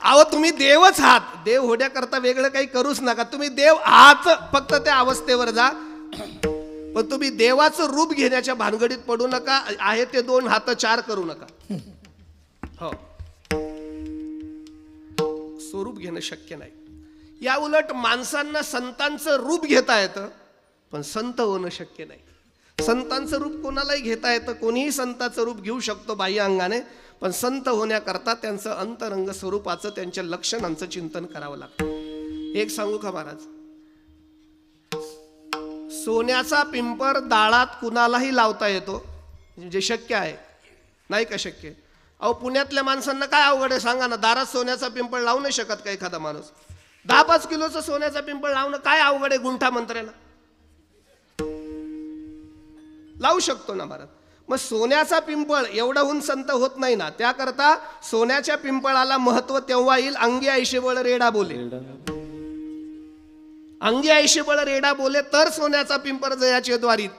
अहो तुम्ही देवच आहात, देव होण्याकरता वेगळं काही करूच नका. तुम्ही देव आहात, फक्त त्या अवस्थेवर जा. पण तुम्ही देवाचं रूप घेण्याच्या भानगडीत पडू नका. आहे ते 2 हात 4 करू नका. हो, स्वरूप घेणं शक्य नाही. या उलट माणसांना संतांचं रूप घेता येतं, पण संत होणं शक्य नाही. संतांचं रूप कोणालाही घेता येतं, कोणीही संताचं रूप घेऊ शकतो बाह्य अंगाने, पण संत होण्याकरता त्यांचं अंतरंग स्वरूपाचं, त्यांच्या लक्षणांचं चिंतन करावं लागतं. एक सांगू का महाराज, सोन्याचा पिंपर दाळात कुणालाही लावता येतो, जे शक्य आहे. नाही का शक्य? अहो पुण्यातल्या माणसांना काय अवघड आहे सांगा ना. दारात सोन्याचा पिंपळ लावू नाही शकत का एखादा माणूस? 10-5 किलोचा सोन्याचा पिंपळ लावणं काय अवघड आहे गुंठा मंत्र्याला? लावू शकतो ना महाराज. मग सोन्याचा पिंपळ एवढाहून संत होत नाही ना. त्याकरता सोन्याच्या पिंपळाला महत्व तेव्हा येईल अंगी ऐशे बळ रेडा बोले. अंगी ऐशे बळ रेडा बोले तर सोन्याचा पिंपळ जयाचे द्वारीत.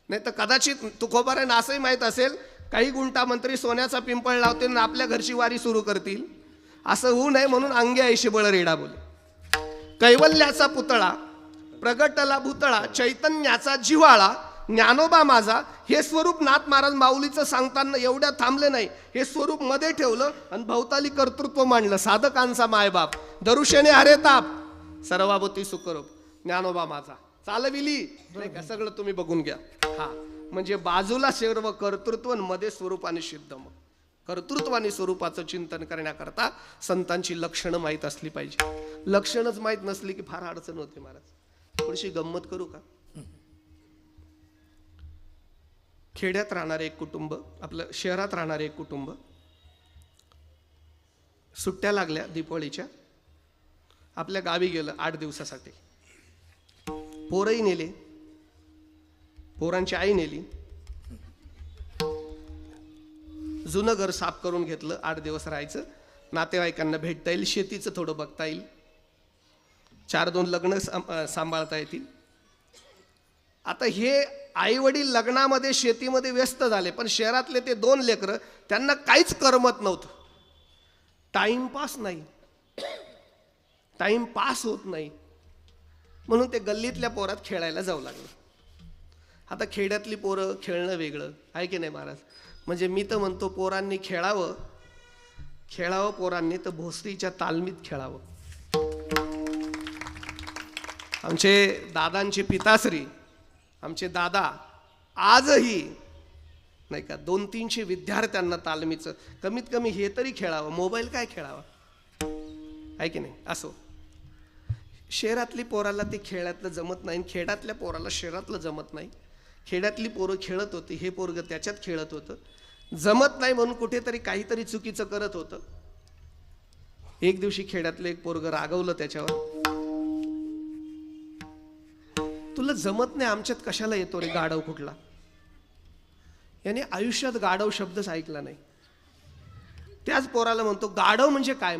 नाही तर कदाचित तुकोबारायण असंही माहीत असेल, काही गुंठा मंत्री सोन्याचा पिंपळ लावतील आणि आपल्या घरची वारी सुरू करतील. असं होऊ नये म्हणून अंगी ऐशे बळ रेडा बोले. कैवल्याचा पुतळा प्रगटला भूतळा, चैतन्याचा जिव्हाळा ज्ञानोबा माझा, हे स्वरूप नाथ महाराज माऊलीचं सांगताना एवढ्या थांबले नाही. हे स्वरूप मध्ये ठेवलं आणि भवताली कर्तृत्व मांडलं. साधकांचा मायबाप दरुशेने हरे ताप, सर्वाभूती सुखरूप ज्ञानोबा माझा चालविली. नाही का? सगळं तुम्ही बघून घ्या. हा म्हणजे बाजूला सर्व कर्तृत्व, मध्ये स्वरूपाने सिद्ध. मग कर्तृत्व आणि स्वरूपाचं चिंतन करण्याकरता संतांची लक्षणं माहीत असली पाहिजे. लक्षणच माहीत नसली की फार अडचण होते महाराज. थोडीशी गंमत करू का? खेड्यात राहणारे एक कुटुंब, आपलं शहरात राहणारे एक कुटुंब, सुट्ट्या लागल्या दीपावलीच्या, आपल्या गावी गेलं 8 दिवसासाठी. पोरही नेले, पोरांची आई नेली. जुनं घर साफ करून घेतलं. 8 दिवस राहायचं, नातेवाईकांना भेटता येईल, शेतीचं थोडं बघता येईल, 4-2 लग्न सांभाळता येतील. आता हे आई वडील लग्नामध्ये शेतीमध्ये व्यस्त झाले, पण शहरातले ते 2 लेकरं, त्यांना काहीच करमत नव्हतं. टाइमपास नाही, टाइमपास होत नाही, म्हणून ते गल्लीतल्या पोरात खेळायला जाऊ लागलं. आता खेड्यातली पोरं खेळणं वेगळं आहे की नाही महाराज? म्हणजे मी तर म्हणतो पोरांनी खेळावं, खेळावं पोरांनी तर भोसरीच्या तालमीत खेळावं. आमचे दादांचे पिताश्री, आमचे दादा आजही नाही का 200-300 विद्यार्थ्यांना तालमीचं, कमीत कमी हे तरी खेळावं. मोबाईल काय खेळावा आहे की नाही? असो, शहरातली पोराला ते खेळातलं जमत नाही, खेड्यातल्या पोराला शहरातलं जमत नाही. खेड्यातली पोरं खेळत होती, हे पोरग त्याच्यात खेळत होतं. जमत नाही म्हणून कुठेतरी काहीतरी चुकीचं करत होतं. एक दिवशी खेड्यातलं एक पोरग रागवलं त्याच्यावर, तुला जमत नाही, आमच्यात कशाला येतो रे गाढव कुठला? याने आयुष्यात गाढव शब्दच ऐकला नाही. त्याच पोराला म्हणतो गाढव म्हणजे काय?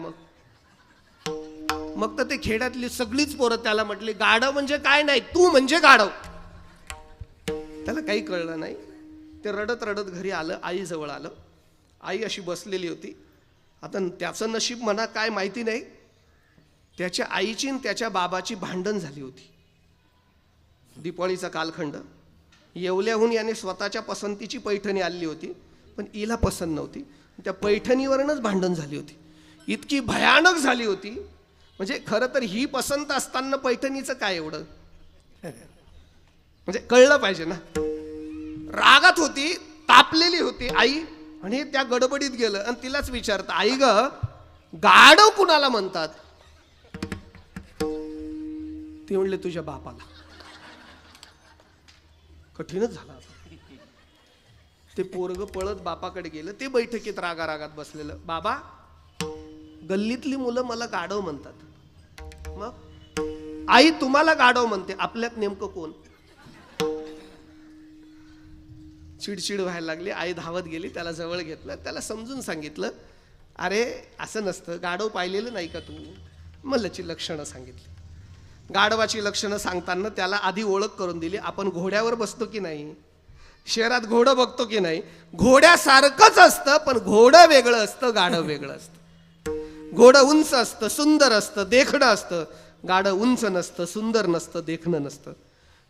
मग तर ते खेड्यातली सगळीच पोरं त्याला म्हटली गाढव म्हणजे काय नाही, तू म्हणजे गाढव. त्याला काही कळलं नाही. ते रडत रडत घरी आलं, आई जवळ आलं. आई अशी बसलेली होती. आता त्याचं नशीब म्हणा काय माहिती नाही, त्याच्या आईची आणि त्याच्या बाबाची भांडण झाली होती. दीपावलीचा कालखंड. येवल्याहून याने स्वतःच्या पसंतीची पैठणी आणली होती, पण हिला पसंत नव्हती. त्या पैठणीवरूनच भांडण झाली होती. इतकी भयानक झाली होती, म्हणजे खरं तर ही पसंत असताना पैठणीचं काय एवढं, म्हणजे कळलं पाहिजे ना. रागात होती, तापलेली होती आई, आणि त्या गडबडीत गेलं आणि तिलाच विचारतं, आई ग गाढव कुणाला म्हणतात? ती म्हणले तुझ्या बापाला. कठीणच झाला. ते पोरग पळत बापाकडे गेलं. ते बैठकीत रागारागात बसलेलं, बाबा गल्लीतली मुलं मला गाढव म्हणतात. मग आई तुम्हाला गाढव म्हणते, आपल्यात नेमकं कोण? चिडचिड व्हायला लागली. आई धावत गेली, त्याला जवळ घेतलं, त्याला समजून सांगितलं, अरे असं नसतं, गाढव पाहिलेलं नाही का तू? मल्ल्याची लक्षणं सांगितली. गाढवाची लक्षणं सांगताना त्याला आधी ओळख करून दिली. आपण घोड्यावर बसतो की नाही, शहरात घोडं बघतो की नाही, घोड्यासारखंच असतं, पण घोडं वेगळं असतं, गाढव वेगळं असतं. घोडं उंच असतं, सुंदर असतं, देखणं असतं. गाडं उंच नसतं, सुंदर नसतं, देखणं नसतं.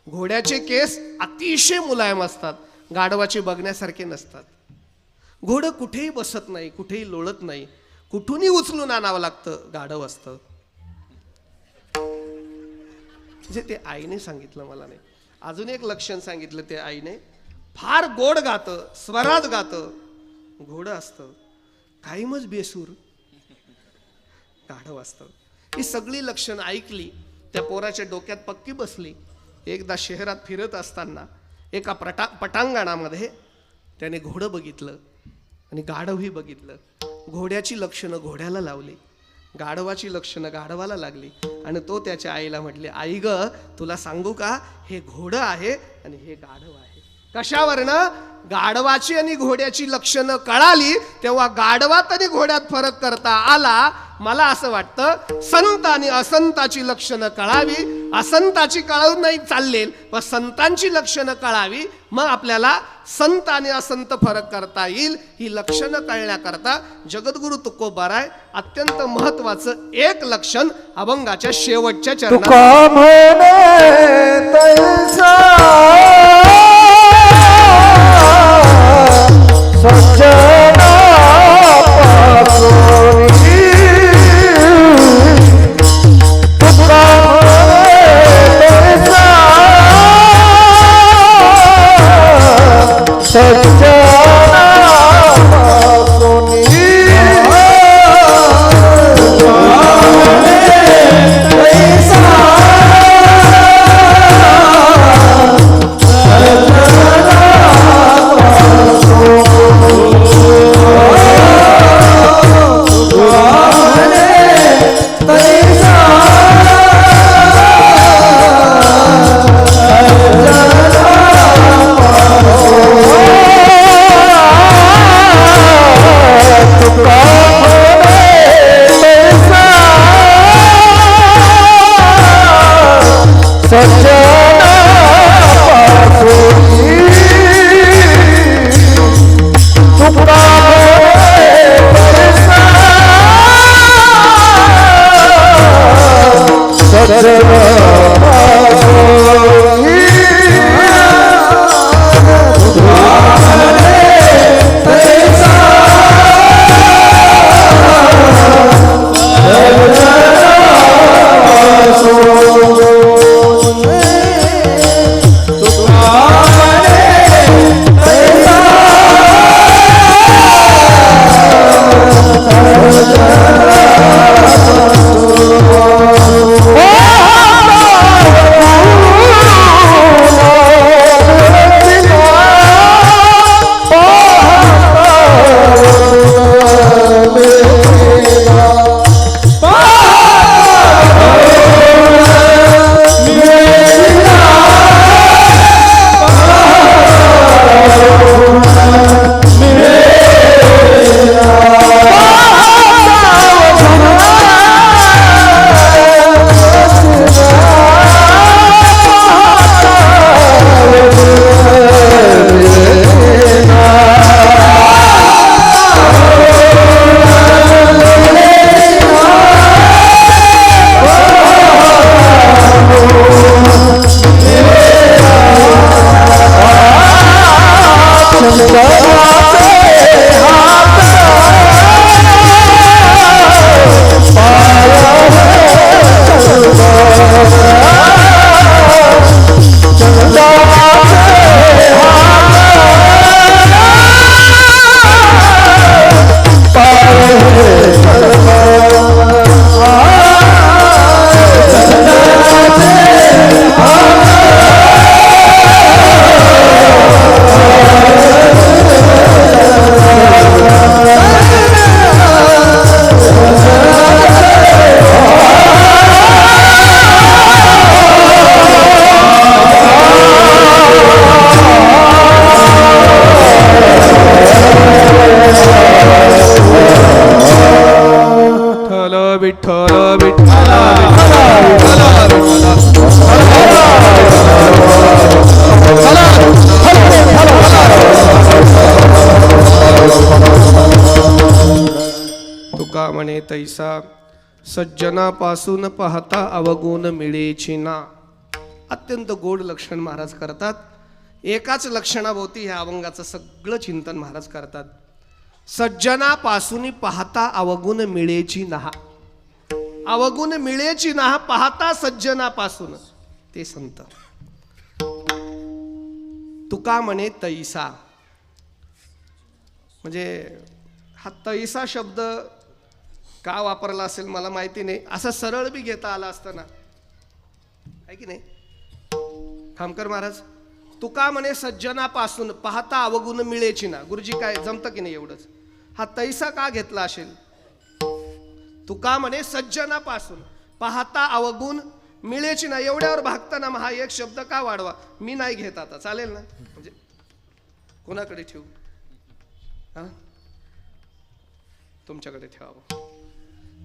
घोड्याचे केस अतिशय मुलायम असतात, गाढवाचे बघण्यासारखे नसतात. घोडं कुठेही बसत नाही, कुठेही लोळत नाही, कुठूनही उचलून आणावं लागतं. गाढव असतं. म्हणजे ते आईने सांगितलं, मला नाही. अजून एक लक्षण सांगितलं ते आईने. फार गोड गातं, स्वरात गातं घोडं असतं, कायमच बेसूर गाढव असतं. ही सगळी लक्षणं ऐकली, त्या पोराच्या डोक्यात पक्की बसली. एकदा शहरात फिरत असताना एका पटांगणामध्ये त्याने घोडं बघितलं आणि गाढवही बघितलं. घोड्याची लक्षणं घोड्याला लावली, गाढवाची लक्षणं गाढवाला लागली. आणि तो त्याच्या आईला म्हटले, आई ग, तुला सांगू का, हे घोडं आहे आणि हे गाढव आहे. कशावरनं? गाढवाची आणि घोड्याची लक्षणं कळाली तेव्हा गाढवात आणि घोड्यात फरक करता आला. मला असं वाटतं, संत आणि असंताची लक्षणं कळावी. असंताची कळून नाही चाललेल, पण संतांची लक्षणं कळावी, मग आपल्याला संत आणि असंत फरक करता येईल. ही लक्षणं कळण्याकरता जगद्गुरु तुकोबाराय अत्यंत महत्वाचं एक लक्षण अभंगाच्या शेवटच्या चरणात म्हणे तैसा सज्जनापासून पाहता अवगुण मिळेची ना. अत्यंत गोड लक्षण महाराज करतात. एकाच लक्षणाभोवती ह्या अभंगाचं सगळं चिंतन महाराज करतात. सज्जनापासून पाहता अवगुण मिळेची ना. अवगुण मिळेची ना पाहता सज्जनापासून. ते संत तुका म्हणे तैसा. म्हणजे हा तैसा शब्द का वापरला असेल मला माहिती नाही. असं सरळ बी घेता आला असताना आहे की नाही. खामकर महाराज तुका म्हणे सज्जनापासून पाहता अवगुण मिळेची ना. गुरुजी काय जमतं की नाही एवढंच. हा तैसा का घेतला असेल. तुका म्हणे सज्जनापासून पाहता अवगुण मिळेची ना. एवढ्यावर भागताना हा एक शब्द का वाढवा. मी नाही घेत आता चालेल ना. म्हणजे कोणाकडे ठेवू. हा तुमच्याकडे ठेवावं.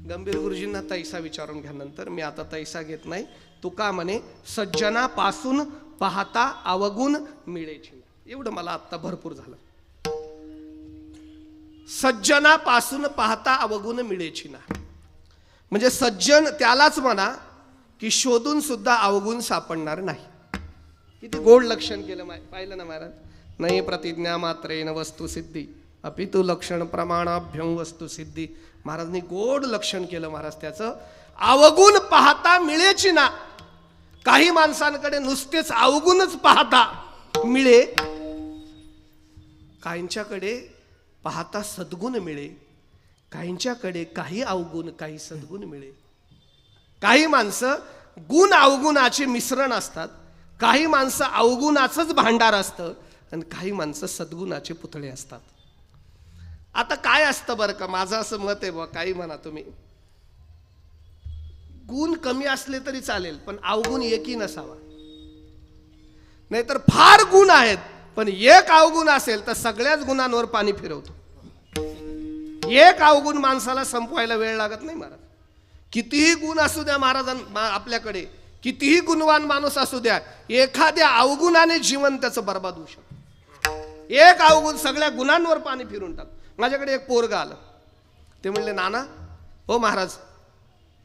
गंभीर गुरुजींना तैसा विचारून घ्या नंतर. मी आता तैसा घेत नाही. तुका म्हणे सज्जनापासून पाहता अवगुण मिळेची ना. एवढं मला आता भरपूर झालं. सज्जनापासून पाहता अवगुण मिळेची ना. म्हणजे सज्जन त्यालाच म्हणा की शोधून सुद्धा अवगुण सापडणार नाही. किती गोड लक्षण केलं पाहिलं ना महाराज. नाही प्रतिज्ञा मात्रेन वस्तू सिद्धी अपितु लक्षण प्रमाणाभ्यम वस्तू सिद्धी. महाराजांनी गोड लक्षण केलं महाराज त्याचं. अवगुण पाहता मिळेची ना. काही माणसांकडे नुसतेच अवगुणच पाहता मिळे. काहींच्याकडे पाहता सद्गुण मिळे. काहींच्याकडे काही अवगुण काही सद्गुण मिळे. काही माणसं गुण अवगुणाचे मिश्रण असतात. काही माणसं अवगुणाचंच भांडार असतं आणि काही माणसं सद्गुणाचे पुतळे असतात. आता काय असतं बरं का. माझं असं मत आहे बा. काही म्हणा तुम्ही. गुण कमी असले तरी चालेल पण अवगुण एकही नसावा. नाहीतर फार गुण आहेत पण एक अवगुण असेल तर सगळ्याच गुणांवर पाणी फिरवतो. एक अवगुण माणसाला संपवायला वेळ लागत नाही महाराज. कितीही गुण असू द्या आपल्याकडे. कितीही गुणवान माणूस असू द्या. एखाद्या अवगुणाने जीवन त्याचं बर्बाद होऊ शकतं. एक अवगुण सगळ्या गुणांवर पाणी फिरून टाक. माझ्याकडे एक पोरगा आलं. ते म्हणले नाना हो महाराज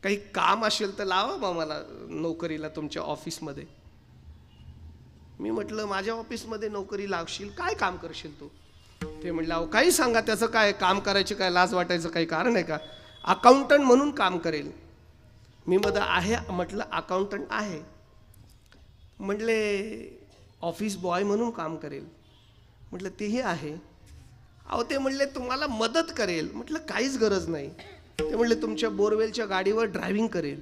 काही काम असेल तर लावा मग मला नोकरीला तुमच्या ऑफिसमध्ये. मी म्हटलं माझ्या ऑफिसमध्ये नोकरी लावशील काय काम करशील तू. ते म्हणले अहो काही सांगा त्याचं काय काम करायची काय लाज वाटायचं काही कारण आहे का. अकाउंटंट म्हणून काम करेल. मी मध्ये आहे म्हटलं अकाउंटंट आहे. म्हटले ऑफिस बॉय म्हणून काम करेल. म्हटलं तेही आहे. अहो ते म्हणले तुम्हाला मदत करेल. म्हटलं काहीच गरज नाही. ते म्हणले तुमच्या बोरवेलच्या गाडीवर ड्रायव्हिंग करेल.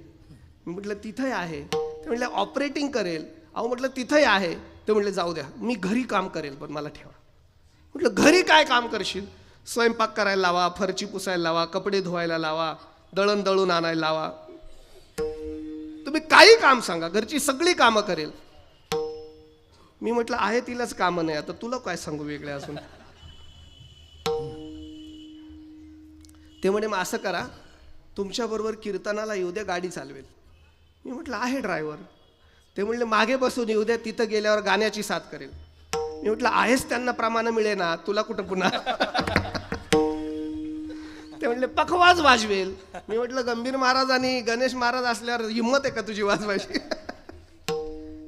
मी म्हटलं तिथंही आहे. ते म्हणले ऑपरेटिंग करेल. अहो म्हटलं तिथंही आहे. ते म्हणले जाऊ द्या मी घरी काम करेल पण मला ठेवा. म्हटलं घरी काय काम करशील. स्वयंपाक करायला लावा, फरची पुसायला लावा, कपडे धुवायला लावा, दळण दळून आणायला लावा. तुम्ही काही काम सांगा घरची सगळी कामं करेल. मी म्हटलं आहे तिलाच कामं नाही आता तुला काय सांगू वेगळे असून. ते म्हणे मग असं करा तुमच्याबरोबर कीर्तनाला येऊ द्या गाडी चालवेल. मी म्हटलं आहे ड्रायव्हर. ते म्हणले मागे बसून येऊ द्या तिथं गेल्यावर गाण्याची साथ करेल. मी म्हटलं आहेच त्यांना प्रमाण मिळे ना तुला कुठं पुन्हा. ते म्हणले पखवाज वाजवेल. मी म्हटलं गंभीर महाराज आणि गणेश महाराज असल्यावर हिंमत आहे का तुझी वाजवायची.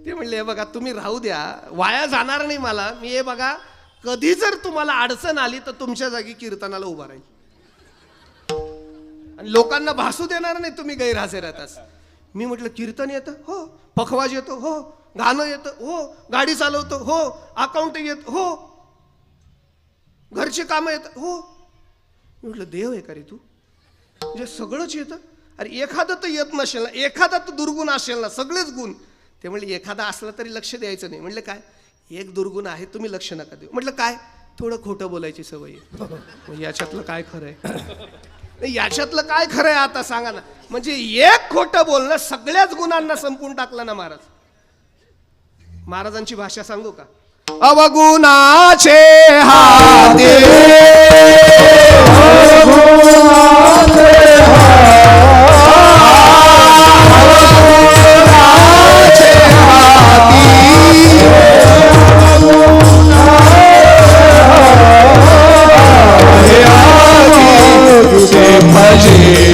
ते म्हणले हे बघा तुम्ही राहू द्या वाया जाणार नाही मला. मी हे बघा कधी जर तुम्हाला अडचण आली तर तुमच्या जागी कीर्तनाला उभा राहील आणि लोकांना भासू देणार नाही तुम्ही गैरहजर राहतास. मी म्हटलं कीर्तन येतं हो, पखवाज येतो हो, गाणं येतं हो, गाडी चालवतो हो, अकाउंट येत हो, घरची कामं येतं हो. मी म्हटलं देव आहे का रे तू. म्हणजे सगळंच येतं. अरे एखादं तर येत नसेल ना, एखादा तर दुर्गुण असेल ना, सगळेच गुण. ते म्हणले एखादा असला तरी लक्ष द्यायचं नाही. म्हणले काय एक दुर्गुण आहे तुम्ही लक्ष नका देऊ. म्हटलं काय थोडं खोटं बोलायची सवय आहे. याच्यातलं काय खरं आहे. याच्यातलं काय खरं आहे आता सांगा ना. म्हणजे एक खोटं बोलणं सगळ्याच गुणांना संपून टाकलं ना महाराज. महाराजांची भाषा सांगू का. अवगुणाचे हाते भजे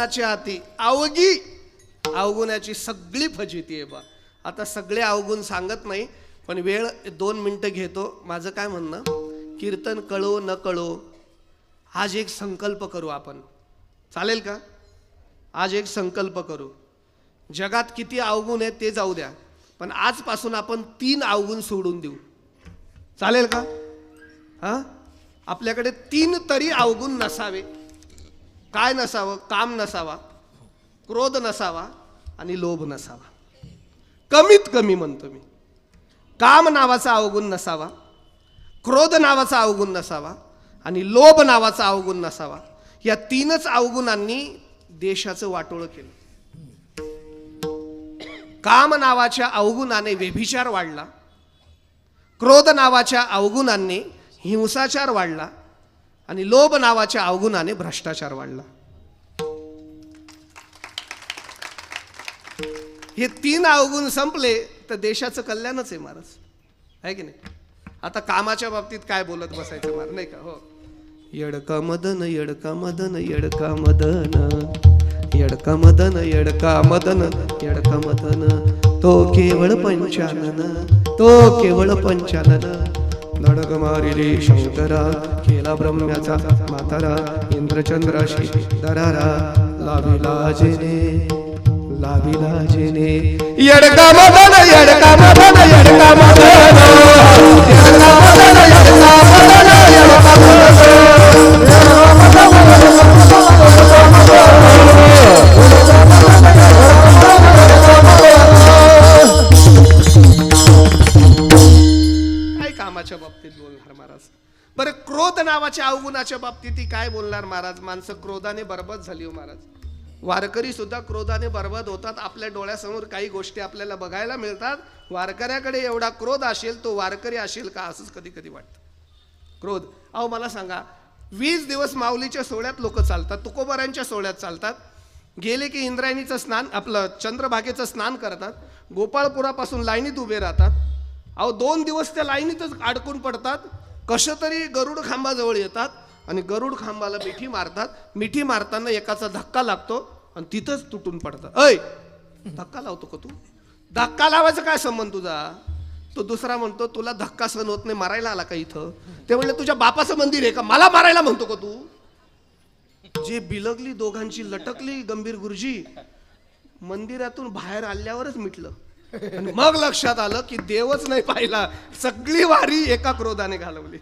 अवगुणाच्या हाती अवगी अवगुणाची सगळी फजिती आहे बा. आता सगळे अवगुण सांगत नाही, पण वेळ 2 मिनिटं घेतो. माझं काय म्हणणं, कीर्तन कळो न कळो, आज एक संकल्प करू आपण. चालेल का? आज एक संकल्प करू. जगात किती अवगुण आहेत ते जाऊ द्या, पण आजपासून आपण 3 अवगुण सोडून देऊ. चालेल का? हा, आपल्याकडे 3 तरी अवगुण नसावे. काय नसावं? काम नसावा, क्रोध नसावा आणि लोभ नसावा. कमीत कमी म्हणतो मी. काम नावाचा अवगुण नसावा, क्रोध नावाचा अवगुण नसावा आणि लोभ नावाचा अवगुण नसावा. या 3च अवगुणांनी देशाचं वाटोळं केलं. काम नावाच्या अवगुणाने व्यभिचार वाढला, क्रोध नावाच्या अवगुणाने हिंसाचार वाढला आणि लोभ नावाच्या अवगुणाने भ्रष्टाचार वाढला. हे 3 अवगुण संपले तर देशाचं कल्याणच आहे महाराज, आहे की नाही? आता कामाच्या बाबतीत काय बोलत बसायचं महाराज, नाही का? हो, येडका मदन येडका मदन येडका मदन येडका मदन येडका मदन येडका मदन, तो केवळ पंचानन, तो केवळ पंचानन. नडग मारिले शंकरा, केला ब्रह्म्याचा म्हातारा, इंद्रचंद्राशी दरारा, लाविला जेने येडका मदन येडका मदन येडका मदन येडका मदन येडका मदन येडका काय कामाच्या बाबतीत बोलणार महाराज? बरं, क्रोध नावाच्या अवगुणाच्या बाबतीत काय बोलणार महाराज? माणसं क्रोधाने बरबाद झाली हो महाराज. वारकरी सुद्धा क्रोधाने बरबाद होतात. आपल्या डोळ्यासमोर काही गोष्टी आपल्याला बघायला मिळतात. वारकऱ्याकडे एवढा क्रोध असेल, तो वारकरी असेल का असंच कधी कधी वाटतं. क्रोध, अहो मला सांगा, 20 दिवस माऊलीच्या सोहळ्यात लोक चालतात, तुकोबारांच्या सोहळ्यात चालतात, गेले की इंद्रायणीचं स्नान, आपलं चंद्रभागेचं स्नान करतात, गोपाळपुरापासून लाईनीत उभे राहतात. अहो 2 दिवस त्या लाईनीतच अडकून पडतात. कसं तरी गरुड खांबाजवळ येतात आणि गरुड खांबाला मिठी मारतात. मिठी मारताना एकाचा धक्का लागतो आणि तिथंच तुटून पडतात. अय, धक्का लावतो का तू? धक्का लावायचा काय संबंध तुझा? तो दुसरा म्हणतो, तुला धक्का सहन होत नाही, मारायला आला का इथं? ते म्हणले, तुझ्या बापाचं मंदिर आहे का, मला मारायला म्हणतो का तू? जे बिलगली दोघांची लटकली गंभीर गुरुजी, मंदिरातून बाहेर आल्यावरच मिटलं. आणि मग लक्षात आलं की देवच नाही पाहिला, सगळी वारी एका क्रोधाने घालवली.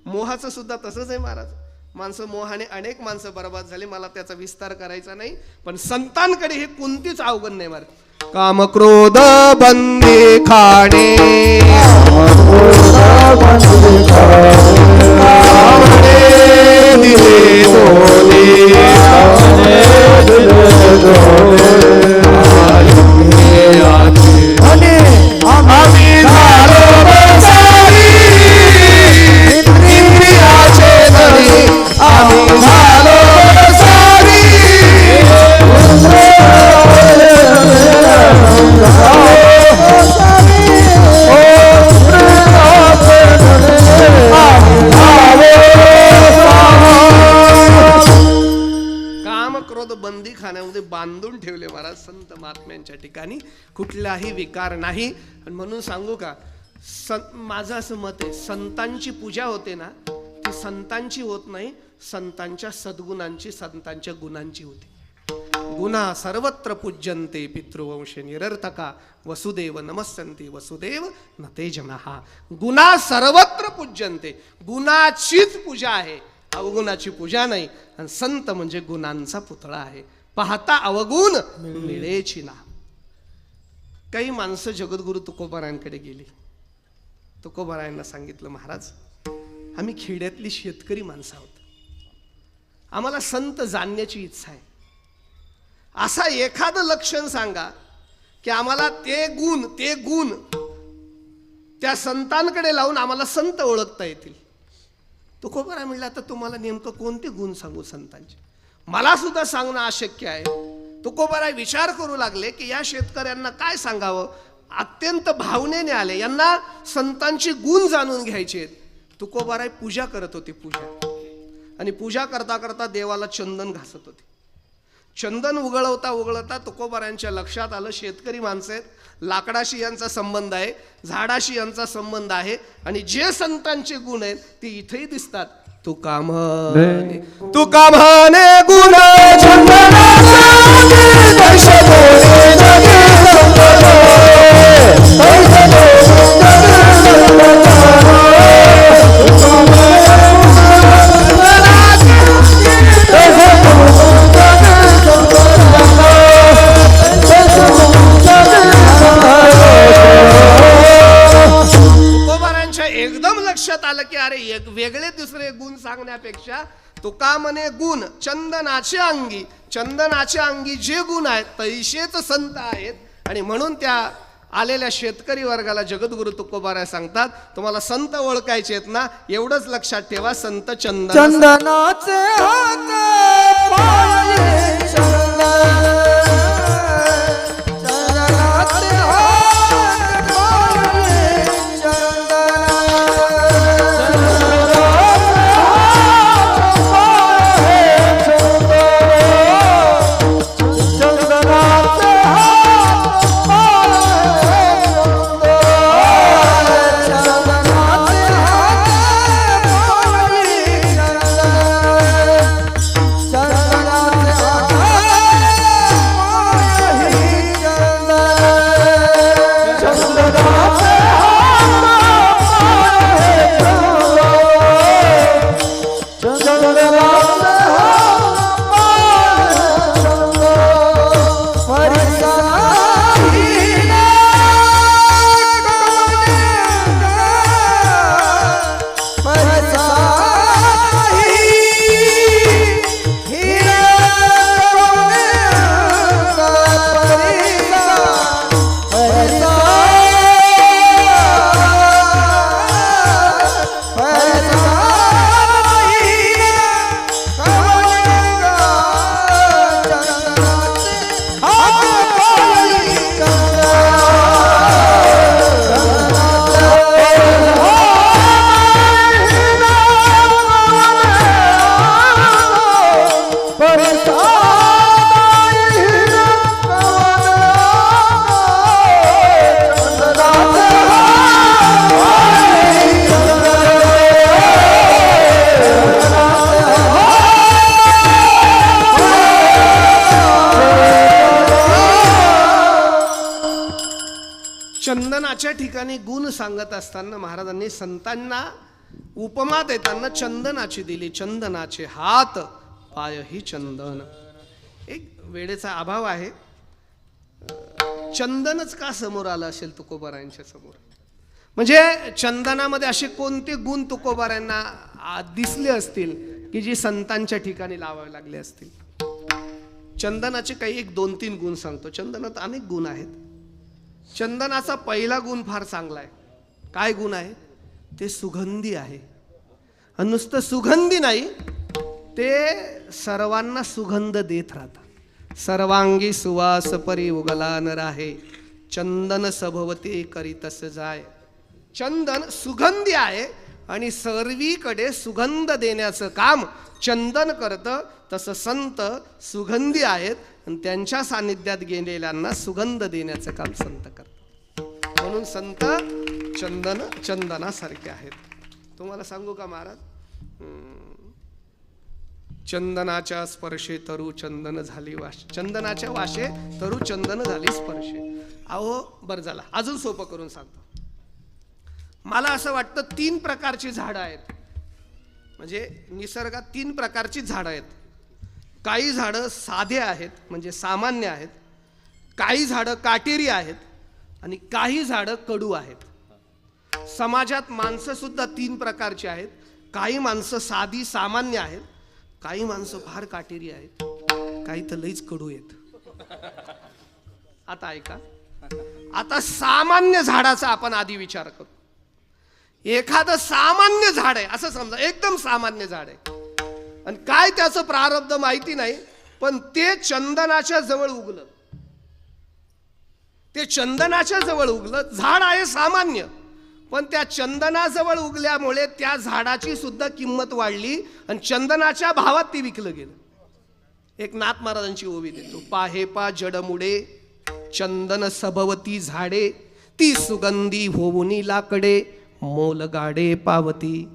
मोहाचं सुद्धा तसंच आहे महाराज. माणसं मोहाने अनेक माणसं बर्बाद झाली. मला त्याचा विस्तार करायचा नाही, पण संतांकडे हे कोणतीच अवगुण नाही महाराज. काम क्रोध बंदी खाणे, बंदी खाण्यामध्ये बांधून ठेवले महाराज संत महात्म्यांच्या ठिकाणी. कुठलाही विकार नाही. आणि म्हणून सांगू का, माझं असं मत आहे, संतांची पूजा होते ना, ती संतांची होत नाही, संतांच्या सद्गुणांची, संतांच्या गुणांची होते. गुणा सर्वत्र पूज्यन्ते पितृवंश निरर्थका, वसुदेव नमस्सन्ति वसुदेव न ते जनः. गुणा सर्वत्र पूज्यन्ते, गुणाचीच पूजा आहे, अवगुणाची पूजा नाही. आणि संत म्हणजे गुणांचा पुतळा आहे. पाहता अवगुण मिळेची ना. काही माणसं जगद्गुरु तुकोबारायांकडे गेली. तुकोबारायांना सांगितलं, महाराज आम्ही खेड्यातली शेतकरी माणसं आहोत, आम्हाला संत जाणण्याची इच्छा आहे. असा एखादं लक्षण सांगा की आम्हाला ते गुण त्या संतांकडे लावून आम्हाला संत ओळखता येतील. तुकोबाराय म्हणला, आता तुम्हाला नेमकं कोणते गुण सांगू संतांचे? मला सुद्धा सांगणं अशक्य आहे. तुकोबाराय विचार करू लागले की या शेतकऱ्यांना काय सांगावं. अत्यंत भावनेने आले, यांना संतांची गुण जाणून घ्यायचे. तुकोबाराय पूजा करत होते, पूजा. आणि पूजा करता करता देवाला चंदन घासत होते. चंदन उघळवता उघळवता तुकोबारायांच्या लक्षात आलं, शेतकरी माणसं आहेत, लाकडाशी यांचा संबंध आहे, झाडाशी यांचा संबंध आहे, आणि जे संतांचे गुण आहेत ते इथेही दिसतात. तुका म्हणे गुण एकदम लक्षात आलं की अरे एक वेगळे दुसरे गुण सांगण्यापेक्षा तुका म्हणे गुण चंदनाचे अंगी जे गुण आहेत तैसेच संत आहेत. आणि म्हणून त्या आलेल्या शेतकरी वर्गाला जगद्गुरु तुकोबाराय सांगतात, तुम्हाला संत ओळखायचे आहेत ना, एवढंच लक्षात ठेवा, संत चंदनाचे हात पाये चंदन. चंदनाच्या ठिकाणी गुण सांगत असताना महाराजांनी संतांना उपमा देताना चंदनाची दिली. चंदनाचे हात पाय ही चंदन. एक वेळेचा अभाव आहे, चंदनच का समोर आलं असेल तुकोबारायांच्या समोर? म्हणजे चंदनामध्ये असे कोणते गुण तुकोबारायांना दिसले असतील की जी संतांच्या ठिकाणी लावावे लागले असतील? चंदनाचे काही एक 2-3 गुण सांगतो. चंदनात अनेक गुण आहेत. चंदनाचा पहिला गुण फार चांगला आहे. काय गुण आहे? ते सुगंधी आहे. आणि नुसतं सुगंधी नाही, ते सर्वांना सुगंध देत राहतात. सर्वांगी सुवास परी उगला न राहे, चंदन सभवते करीतस जाय. चंदन सुगंधी आहे आणि सर्वीकडे सुगंध देण्याचं काम चंदन करतं. तसं संत सुगंधी आहेत आणि त्यांच्या सानिध्यात गेलेल्यांना सुगंध देण्याचं काम संत करतात. म्हणून संत चंदनासारखे आहेत. तुम्हाला सांगू का महाराज, चंदनाच्या स्पर्शे तरु चंदन झाली वाशे, चंदनाच्या वाशे तरु चंदन झाली स्पर्शे. अहो बरं झाला, अजून सोपं करून सांगतो. मला असं वाटतं 3 प्रकारची झाडं आहेत. म्हणजे निसर्गात 3 प्रकारची झाडं आहेत. काही झाडं साधे आहेत म्हणजे सामान्य आहेत, काही झाडं काटेरी आहेत आणि काही झाडं कडू आहेत. समाजात माणसं सुद्धा 3 प्रकारची आहेत. काही माणसं साधी सामान्य आहेत, काही माणसं फार काटेरी आहेत, काही तर लईच कडू आहेत. आता ऐका, आता सामान्य झाडाचा आपण आधी विचार करू. एखादं सामान्य झाड आहे असं समजा, एकदम सामान्य झाड आहे आणि काय त्याचं प्रारब्ध माहिती नाही, पण ते चंदनाच्या जवळ उगलं. ते चंदनाच्या जवळ उगलं. झाड आहे सामान्य पण त्या चंदनाजवळ उगल्यामुळे त्या झाडाची सुद्धा किंमत वाढली आणि चंदनाच्या भावात ती विकलं गेलं. एक नाथ महाराजांची ओवी देतो. पाहे पा जडमुडे चंदन सभवती झाडे, ती सुगंधी होऊनी लाकडे, मोल गाडे पावती.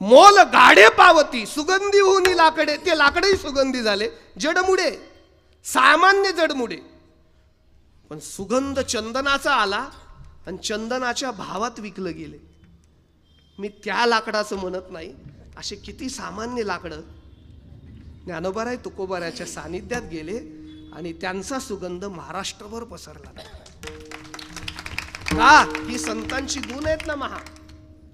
मोल गाडे पावती, सुगंधी होऊनी लाकडे, ते लाकडही सुगंधी झाले. जडमुडे, सामान्य जडमुडे, पण सुगंध चंदनाचा आला आणि चंदनाच्या भावात विकलं गेले. मी त्या लाकडाचं म्हणत नाही, असे किती सामान्य लाकडं ज्ञानोबाराय तुकोबाराच्या सानिध्यात गेले आणि त्यांचा सुगंध महाराष्ट्रभर पसरला. का? ही संतांची गुण आहेत ना महा.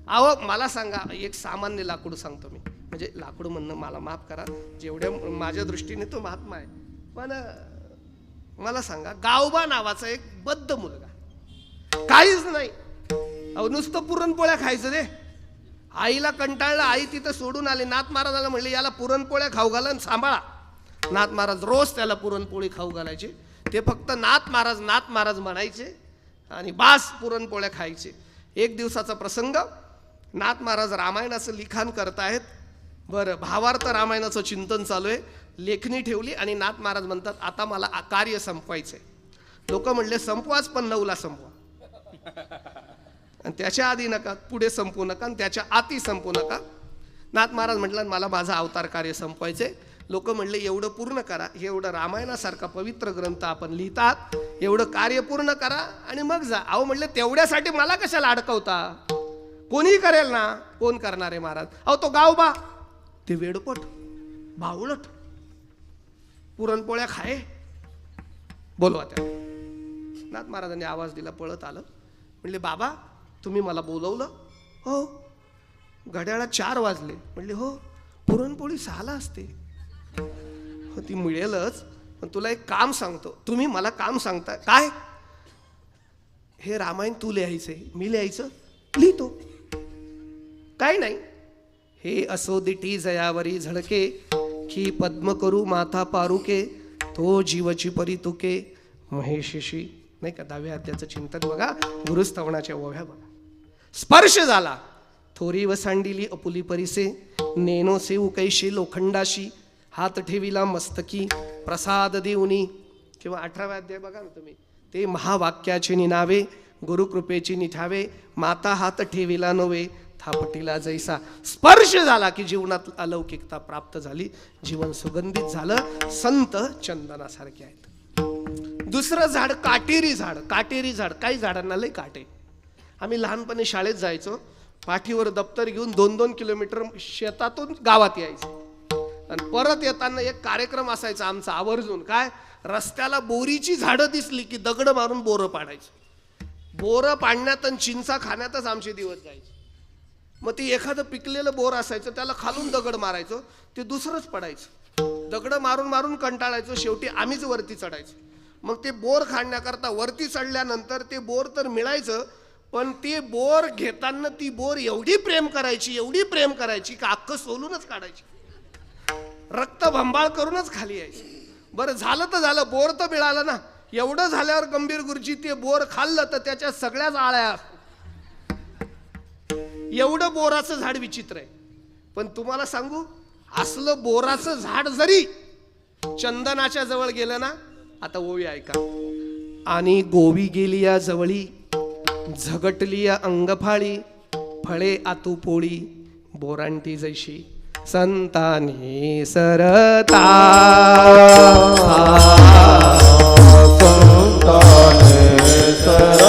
अहो मला सांगा, एक सामान्य लाकूड सांगतो मी, म्हणजे लाकूड म्हणणं मला माफ करा, जेवढ्या माझ्या दृष्टीने तो महात्मा आहे, पण मला सांगा, गावबा नावाचा एक बद्ध मुलगा, काहीच नाही, अहो नुसतं पुरणपोळ्या खायचं रे. आईला कंटाळलं, आई तिथं सोडून आली. नाथ महाराजाला म्हणले याला पुरणपोळ्या खाऊ घाला आणि सांभाळा. नाथ महाराज रोज त्याला पुरणपोळी खाऊ घालायचे. ते फक्त नाथ महाराज म्हणायचे आणि बास पुरणपोळ्या खायचे. एक दिवसाचा प्रसंग, नाथ महाराज रामायणाचं लिखाण करतायत. बरं, भावार्थ रामायणाचं चिंतन चालू आहे. लेखणी ठेवली आणि नाथ महाराज म्हणतात आता मला कार्य संपवायचंय. लोक म्हणले संपवाच, पण 9ला संपवा, आणि त्याच्या आधी नका, पुढे संपू नका, आणि त्याच्या आती संपू नका. नाथ महाराज म्हटलं मला माझा अवतार कार्य संपवायचे. लोक म्हणले एवढं पूर्ण करा, हे एवढं रामायणासारखा पवित्र ग्रंथ आपण लिहितात, एवढं कार्य पूर्ण करा आणि मग जा. अहो म्हणले तेवढ्यासाठी मला कशाला अडकवता, कोणी करेल ना. कोण करणार आहे महाराज? अहो तो गावबा, ते वेडपट बावळट, पुरणपोळ्या खाये, बोलवा त्या. नाथ महाराजांनी आवाज दिला, पळत आलं. म्हणले बाबा तुम्ही मला बोलवलं? हो. घड्याळात 4 वाजले. म्हणले हो. पुरणपोळी 6ला असते. हो ती मिळेलच, पण तुला एक काम सांगतो. तुम्ही मला काम सांगताय काय? हे रामायण तू लिहायचंय, मी लिहायचं? लिहितो, काय नाही. हे असो दिटी जयावरी झळके, की पद्म करू माथा पारुके, तो जीवची परितुके महेशिशी. नाही का? 10व्या अध्यायाचं चिंतन बघा, गुरुस्तवनाच्या ओव्या बघा. स्पर्श झाला, थोरी वसांडिली अपुली परिसे, नेनो सेऊ कैशी लोखंडाशी, हात ठेविला मस्तकी प्रसाद देऊनी. किंवा 18व्या अध्याय बघा ना तुम्ही, ते महावाक्याचे निनावे, गुरुकृपेची निठावे, माता हात ठेविला नवे, थापटीला जैसा. स्पर्श झाला की जीवनात अलौकिकता प्राप्त झाली, जीवन सुगंधित झालं. संत चंदनासारखे आहेत. दुसरं झाड काटेरी झाड. काटेरी झाड, काही झाडांना लय काटे. आम्ही लहानपणी शाळेत जायचो, पाठीवर दप्तर घेऊन 2-2 किलोमीटर शेतातून गावात यायचो, आणि परत येताना एक कार्यक्रम असायचा आमचा आवर्जून. काय? रस्त्याला बोरीची झाडं दिसली की दगड मारून बोरं पाडायचं. बोरं पाडण्यात आणि चिंचा खाण्यातच आमचे दिवस जायचे. मग ते एखादं पिकलेलं बोर असायचं, त्याला खालून दगड मारायचो, ते दुसरंच पडायचं. दगड मारून मारून कंटाळायचो, शेवटी आम्हीच वरती चढायचो. मग ते बोर खाण्याकरता वरती चढल्यानंतर ते बोर तर मिळायचं, पण ते बोर घेताना ती बोर एवढी प्रेम करायची की अख्खं सोलूनच काढायची, रक्त भंबाळ करूनच खाली यायची. बरं झालं तर झालं, बोर तर मिळालं ना. एवढं झाल्यावर गंभीर गुरुजी ते बोर खाल्लं तर त्याच्या सगळ्याच आळ्या. एवढं बोराचं झाड विचित्र आहे. पण तुम्हाला सांगू, असलं बोराचं झाड जरी चंदनाच्या जवळ गेलं ना, आता ओवी ऐका. आणि गोवी गेली या जवळी, झगटली या अंगफाळी, फळे आतू पोळी, बोरांटी जैशी संतानी सरता. संतानी सरता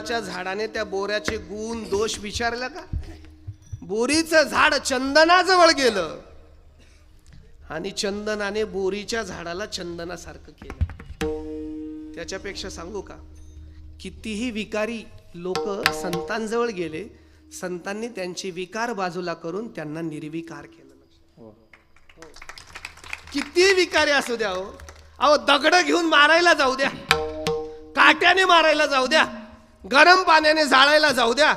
बोराच्या झाडाने त्या बोऱ्याचे गुण दोष विचारलं का? बोरीचं झाड चंदनाजवळ गेलं आणि चंदनाने बोरीच्या झाडाला चंदनासारखं केलं. त्याच्यापेक्षा सांगू का, कितीही विकारी लोक संतांजवळ गेले, संतांनी त्यांचे विकार बाजूला करून त्यांना निर्विकार केलं. किती विकारी असू द्या हो, अहो दगड घेऊन मारायला जाऊ द्या, काट्याने मारायला जाऊ द्या, गरम पाण्याने जाळायला जाऊ द्या,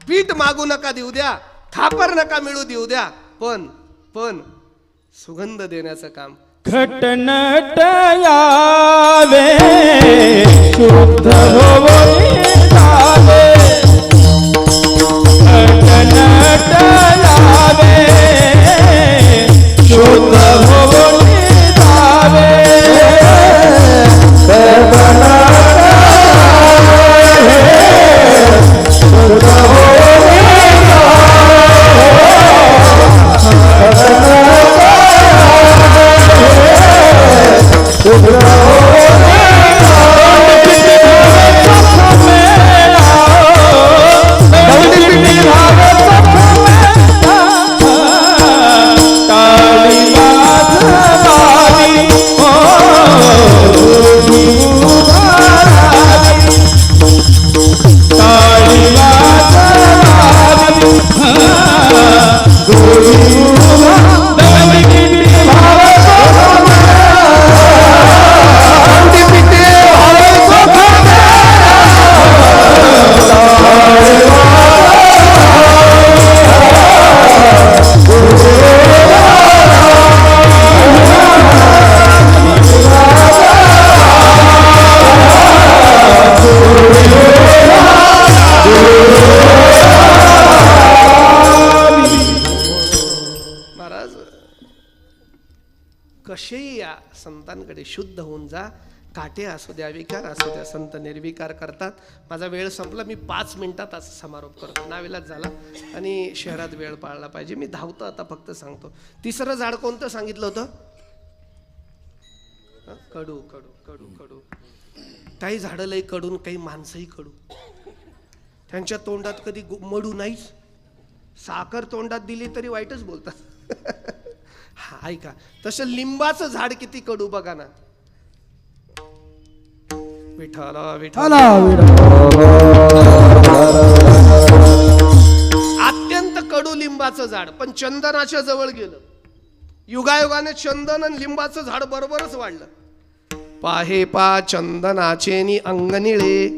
पीठ मागू नका देऊ द्या, खापर नका मिळू देऊ द्या, पण सुगंध देण्याचं काम घटनट यावे शुद्ध होवे जावे, घटनट यावे शुद्ध होवे जावे, कसेही या संतांकडे शुद्ध होऊन जा. काटे असू द्या, विकार असू द्या, संत निर्विकार करतात. माझा वेळ संपला, मी 5 मिनिटात असं समारोप करतो. नाविलाज झाला आणि शहरात वेळ पाळला पाहिजे. मी धावतो आता, फक्त सांगतो. तिसरं झाड कोणतं सांगितलं होतं? कडू कडू कडू कडू. काही झाडं लई कडून, काही माणसंही कडू. त्यांच्या तोंडात कधी मडू नाहीच. साखर तोंडात दिली तरी वाईटच बोलतात. हा ऐका, तसं लिंबाचं झाड किती कडू बघा ना. विठ्ठला विठ्ठला. अत्यंत कडू लिंबाचं झाड, पण चंदनाच्या जवळ गेलं. युगायुगाने चंदन आणि लिंबाचं झाड बरोबरच वाढलं. पाहे पा चंदनाचे नि अंगनिळे,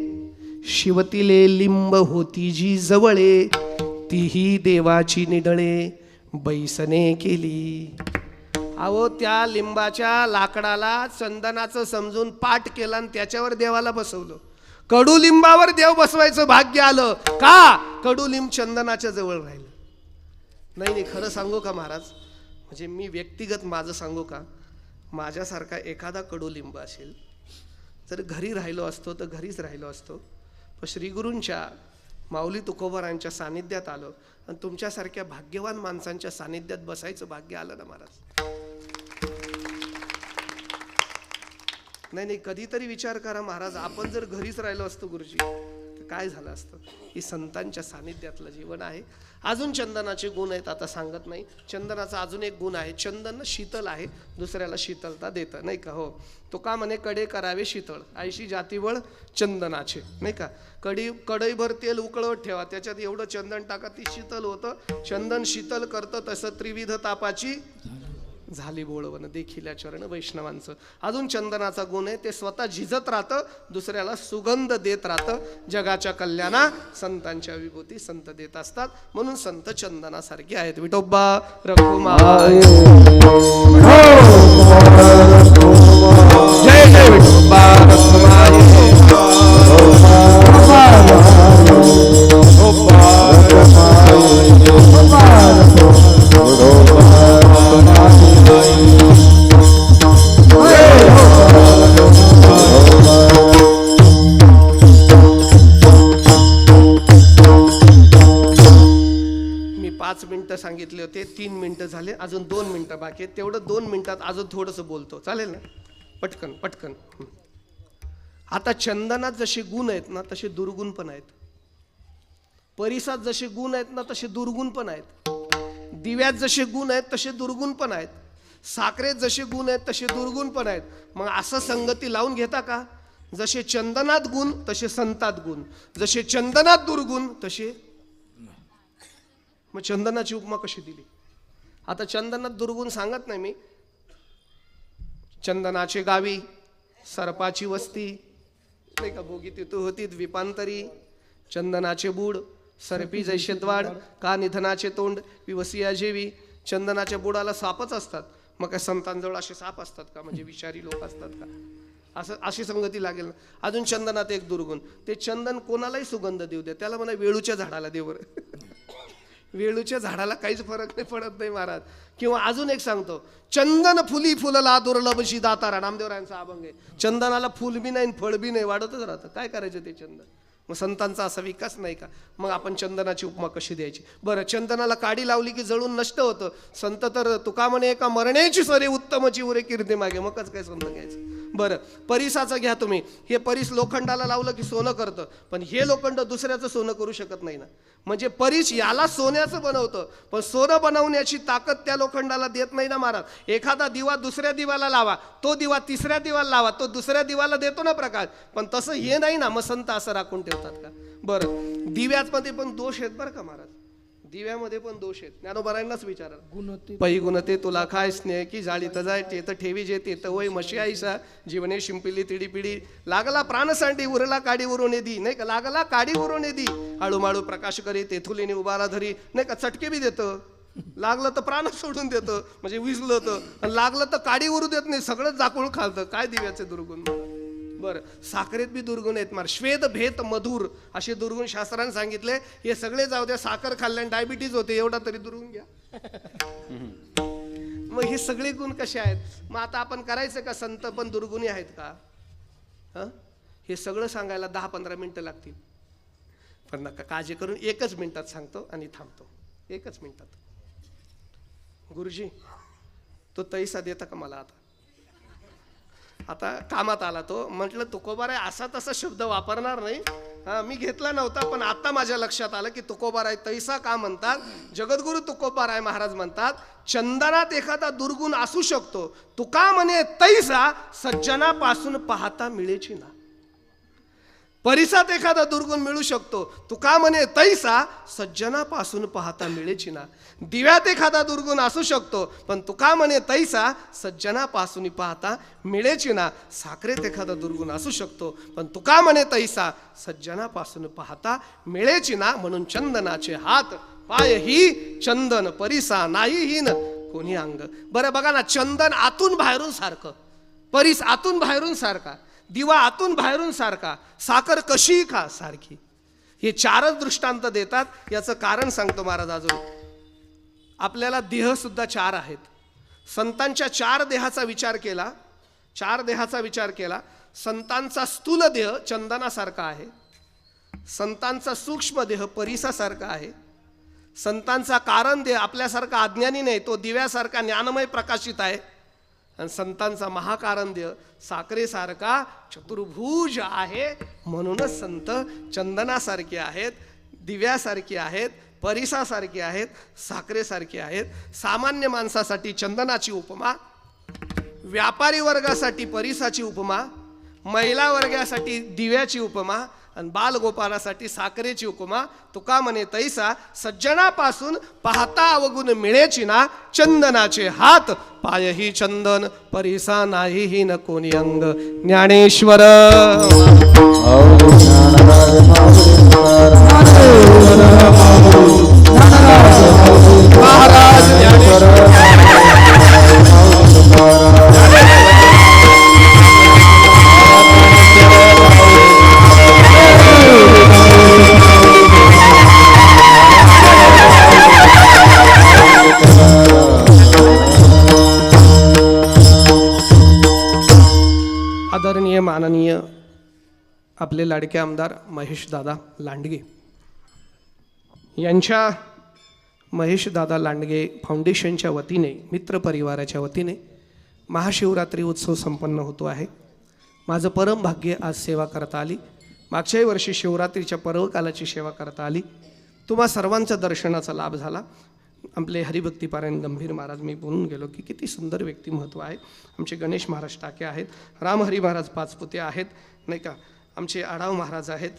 शिवतिले लिंब होती जी जवळे, तीही देवाची निडळे बैसने केली. अहो त्या लिंबाच्या लाकडाला चंदनाचं समजून पाठ केला आणि त्याच्यावर देवाला बसवलं. कडू लिंबावर देव बसवायचं भाग्य आलं का? कडू लिंब चंदनाच्या जवळ राहिलं. नाही, खरं सांगू का महाराज, म्हणजे मी व्यक्तिगत माझं सांगू का, माझ्यासारखा एखादा कडू लिंब असेल जर घरी राहिलो असतो तर घरीच राहिलो असतो. पण श्रीगुरूंच्या माऊली तुकोबारांच्या सानिध्यात आलो आणि तुमच्यासारख्या भाग्यवान माणसांच्या सानिध्यात बसायचं भाग्य आलं ना महाराज. नाही, कधीतरी विचार करा महाराज, आपण जर घरीच राहिलो असतो गुरुजी तर काय झालं असतं. ही संतांच्या सानिध्यातलं जीवन आहे. अजून चंदनाचे गुण आहेत, आता सांगत नाही. चंदनाचा अजून एक गुण आहे, चंदन शीतल आहे, दुसऱ्याला शीतलता देतं, नाही का? हो, तो का म्हणे कडे करावे शीतळ, ऐशी जातीवळ चंदनाचे, नाही का? कढईभर तेल उकळवत ठेवा, त्याच्यात एवढं चंदन टाका, ती शीतल होतं. चंदन शीतल करतं, तसं त्रिविध तापाची झाली बोळवण देखील चरण वैष्णवांचं. अजून चंदनाचा गुण आहे, ते स्वतः झिजत राहतं, दुसऱ्याला सुगंध देत राहतं. जगाच्या कल्याणा संतांच्या विभूती संत देत असतात, म्हणून संत चंदनासारखे आहेत. विठोबा रघुमाई जय जय विठोबा रघुमाई. मी 5 मिनिटं सांगितले होते, 3 मिनिटं झाले, अजून 2 मिनिटं बाकी आहेत. तेवढं 2 मिनिटात अजून थोडंसं बोलतो, चालेल ना? पटकन पटकन. आता चंदनात जसे गुण आहेत ना, तसे दुर्गुण पण आहेत. परिसात जसे गुण आहेत ना तसे दुर्गुण पण आहेत. दिव्यात जसे गुण आहेत तसे दुर्गुण पण आहेत. साखरेत जसे गुण आहेत तसे दुर्गुण पण आहेत. मग असं संगती लावून घेता का? जसे चंदनात गुण तसे संतात गुण, जसे चंदनात दुर्गुण तसे. मग चंदनाची उपमा कशी दिली? आता चंदनात दुर्गुण सांगत नाही मी. चंदनाचे गावी सर्पाची वस्ती, नाही का, भोगी तिथू होती द्वीपांतरी. चंदनाचे बूड सरपी जैसे द्वाड, का निधनाचे तोंड विवसिया जेवी. चंदनाच्या बुडाला सापच असतात. मग काय संतांजवळ असे साप असतात का? म्हणजे विषारी लोक असतात का? असं अशी संगती लागेल ना. अजून चंदनात एक दुर्गुण, ते चंदन कोणालाही सुगंध देऊ दे, त्याला म्हणा वेळूच्या झाडाला दे बरं. वेळूच्या झाडाला काहीच फरक नाही पडत नाही महाराज. किंवा अजून एक सांगतो, चंदन फुली फुलला दुर्लभशी दातारा, नामदेवरायांचा अभंग आहे. चंदनाला फुल बी नाही फळ बी नाही, वाढतच राहतं. काय करायचं ते चंदन? मग संतांचा असा विकास नाही का? मग आपण चंदनाची उपमा कशी द्यायची? बरं, चंदनाला काडी लावली की जळून नष्ट होतं. संत तर तुका म्हणे एका मरण्याची सरे उत्तमची उरे कीर्ती मागे. मगच काय संत घ्यायचं? बरं, परिसाचं घ्या तुम्ही. हे परिस लोखंडाला लावलं की सोनं करतं, पण हे लोखंड दुसऱ्याचं सोनं करू शकत नाही ना. म्हणजे परिस याला सोन्याचं बनवतं, पण सोनं बनवण्याची ताकद त्या लोखंडाला देत नाही ना महाराज. एखादा दिवा दुसऱ्या दिवाला लावा, तो दिवा तिसऱ्या दिवाला लावा, तो दुसऱ्या दिवाला देतो ना प्रकाश, पण तसं हे नाही ना. मग संत असं राखून ठेवतात का? बरं, दिव्यामध्ये पण दोष आहेत बरं का महाराज. दिव्यामध्ये पण दोष आहेत. ज्ञानोबरांनाच विचारा. पै गुणते तुला काय स्नेह की जाळी तजाय ते तर ठेवी जे ते तर वय मशी आईसा जीवने शिंपिली तिडी पिढी. लागला प्राण सांडी उरला काडी उरून दी, नाही का, लागला काडी उरून दी. आळूमाळू प्रकाश करी तेथुलीने उभारा धरी, नाही का, चटके बी देतं. लागलं तर प्राण सोडून देतं, म्हणजे विजलं तर. लागलं तर काडी उरू देत नाही, सगळं जाकूळ खालतं. काय दिव्याचे दुर्गुण? बरं, साखरेत बी दुर्गुण आहेत मार. श्वेत भेत मधुर असे दुर्गुण शास्त्राने सांगितले. हे सगळे जाऊ द्या, साखर खाल्ल्याने डायबिटीज होते, एवढा तरी दुर्गुण घ्या. मग हे सगळे गुण कसे आहेत? मग आता आपण करायचं का? संत पण दुर्गुणी आहेत का? हे सगळं सांगायला 10-15 मिनिटं लागतील. पण नका काळजी करून, 1च मिनिटात सांगतो आणि थांबतो. 1च मिनिटात. गुरुजी, तो तैसा देता का मला? आता कामात आला तो. म्हटलं तुकोबाराय असा तसा शब्द वापरणार नाही. मी घेतला नव्हता, पण आता माझ्या लक्षात आलं की तुकोबाराय तैसा का म्हणतात. जगद्गुरु तुकोबाराय महाराज म्हणतात, चंदनात एखादा दुर्गुण असू शकतो, तुका म्हणे तैसा सज्जनापासून पाहता मिळेची ना. परिसात एखादा दुर्गुण मिळू शकतो, तुका म्हणे तैसा सज्जनापासून पाहता मिळेची ना. दिव्यात एखादा दुर्गुण असू शकतो, पण तुका म्हणे तैसा सज्जनापासून पाहता मिळेची ना. साखरेत एखादा दुर्गुण असू शकतो, पण तुका म्हणे तैसा सज्जनापासून पाहता मिळेची ना. म्हणून चंदनाचे हात पाय ही चंदन, परिसा नाही हीन कोणी अंग. बरं बघा ना, चंदन आतून बाहेरून सारखं, परिस आतून बाहेरून सारखा, दिवा आतून बाहेरून सारखा, साखर कशी खा सारखी. हे 4च दृष्टांत देतात. याचं कारण सांगतो महाराज. अजून आपल्याला देह सुद्धा 4 आहेत. संतांच्या 4 देहाचा विचार केला, 4 देहाचा विचार केला. संतांचा स्थूल देह चंदनासारखा आहे, संतांचा सूक्ष्म देह परिसासारखा आहे, संतांचा कारण देह आपल्यासारखा अज्ञानी नाही, तो दिव्यासारखा ज्ञानमय प्रकाशित आहे, आणि संतांचा महाकारण देह साखरेसारखा चतुर्भुज आहे. म्हणूनच संत चंदनासारखे आहेत, दिव्यासारखे आहेत, परिसासारखे आहेत, साखरेसारखे आहेत. सामान्य माणसासाठी चंदनाची उपमा, व्यापारी वर्गासाठी परिसाची उपमा, महिला वर्गासाठी दिव्याची उपमा, आणि बालगोपालासाठी साखरेची उपमा. तुका म्हणे तैसा सज्जनापासून पाहता अवगुण मिळेची ना. चंदनाचे हात पाय ही चंदन, परिसा नाही ही न कोणी अंग. ज्ञानेश्वर महाराज ज्ञानेश्वर. आदरणीय माननीय आपले लाडके आमदार महेशदादा लांडगे यांच्या महेशदादा लांडगे फाउंडेशनच्या वतीने, मित्र परिवाराच्या वतीने महाशिवरात्री उत्सव संपन्न होतो आहे. माझं परम भाग्य आज सेवा करता आली. मागच्याही वर्षी शिवरात्रीच्या पर्वकालाची सेवा करता आली. तुम्हा सर्वांच्या दर्शनाचा लाभ झाला. आपले हरिभक्तीपारायण गंभीर महाराज, मी बोलून गेलो की किती सुंदर व्यक्तिमत्व आहे. आमचे गणेश महाराज टाके आहेत, रामहरी महाराज पाचपुते आहेत, नाही का, आमचे आढाव महाराज आहेत,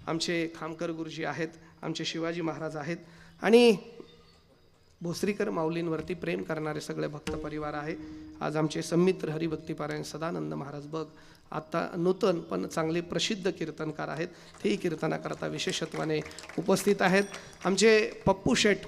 आमचे खामकर गुरुजी आहेत, आमचे शिवाजी महाराज आहेत, आणि भोसरीकर माऊलींवरती प्रेम करणारे सगळे भक्त परिवार आहे. आज आमचे संमित्र हरिभक्तीपारायण सदानंद महाराज बघ, आता नूतन पण चांगले प्रसिद्ध कीर्तनकार आहेत, तेही कीर्तनाकरता विशेषत्वाने उपस्थित आहेत. आमचे पप्पू शेठ,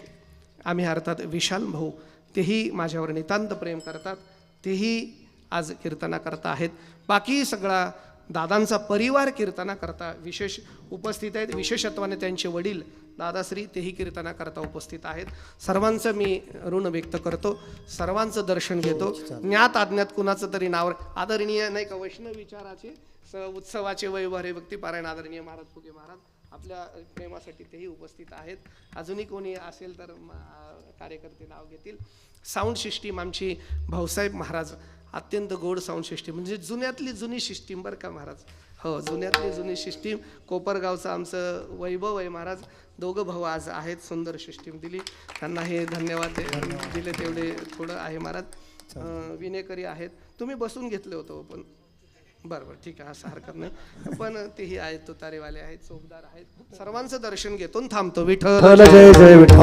आम्ही अर्थात विशाल भाऊ, तेही माझ्यावर नितांत प्रेम करतात, तेही आज कीर्तनाकरता आहेत. बाकी सगळा दादांचा परिवार कीर्तनाकरता विशेष उपस्थित आहेत. विशेषत्वाने त्यांचे वडील दादाश्री, तेही कीर्तनाकरता उपस्थित आहेत. सर्वांचं मी ऋण व्यक्त करतो, सर्वांचं दर्शन घेतो. ज्ञात अज्ञात कुणाचं तरी नाव आदरणीय, नाही का, वैष्णव विचाराचे उत्सवाचे वैभव हरिभक्तीपारायण आदरणीय महाराज फुगे महाराज आपल्या प्रेमासाठी तेही उपस्थित आहेत. अजूनही कोणी असेल तर कार्यकर्ते नाव घेतील. साऊंड सिस्टीम आमची भाऊसाहेब महाराज, अत्यंत गोड साऊंड सिस्टीम, म्हणजे जुन्यातली जुनी सिस्टीम बरं का महाराज, हो, जुन्यातली जुनी सिस्टीम. कोपरगावचं आमचं वैभव आहे महाराज, दोघं भाऊ आज आहेत, सुंदर सिस्टीम दिली, त्यांना हे धन्यवाद दिले तेवढे थोडं आहे महाराज. विनेकरी आहेत, तुम्ही बसून घेतले होतो पण बरं ठीक आहे, असं हरकत नाही, पण तेही आहेत, तुतारेवाले आहेत, चौकदार आहेत. सर्वांचं दर्शन घेतो थांबतो. विठ्ठल जय जय विठ्ठल.